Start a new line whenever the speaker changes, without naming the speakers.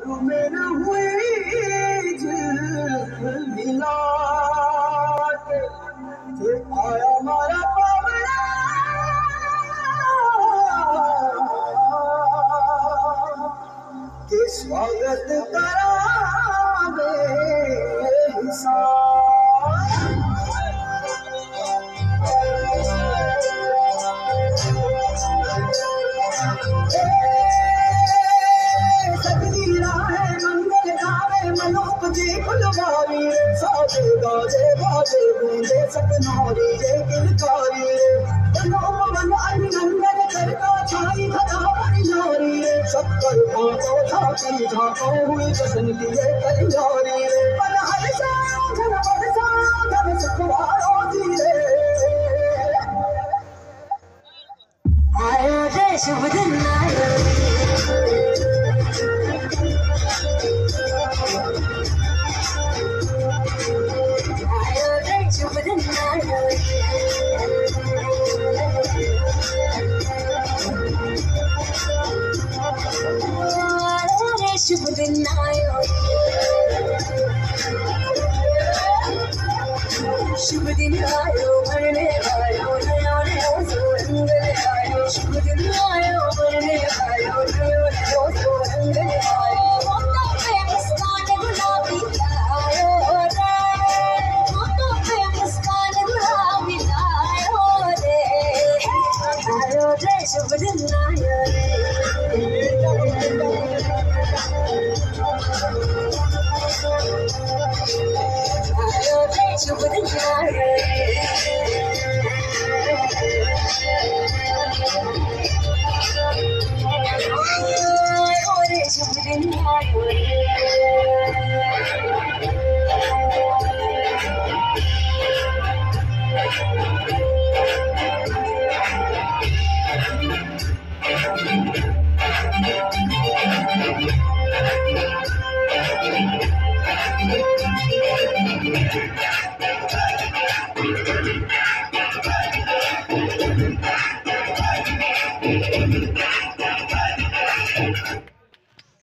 मेरे हुई मिला के आया मारा पावड़ा के स्वागत करावे मनोपति फुलवारी साजे गाजे बाजे गूंजे सपनौरी ये किलकारी मनोपवन अभिनंदन करता छाई धरा परिनारी शक्कर भाको झाकी झाको हुई जश्न की ये तैयारी मन हर्षा धन वर्षा धन सुखवारो जीरे आयो रे शुभ दिन आयो शुभ दिन आयो शुभ दिन आयो भरने आयो नया नया रंग आयो शुभ दिन आयो भरने आयो नया नया रंग आयो मोटो पे मुस्कान गुलाबी आयो रे मोटो पे मुस्कान गुलाबी आयो रे शुभ दिन आयो रे शुभ दिन आयो रे शुभ दिन आयो रे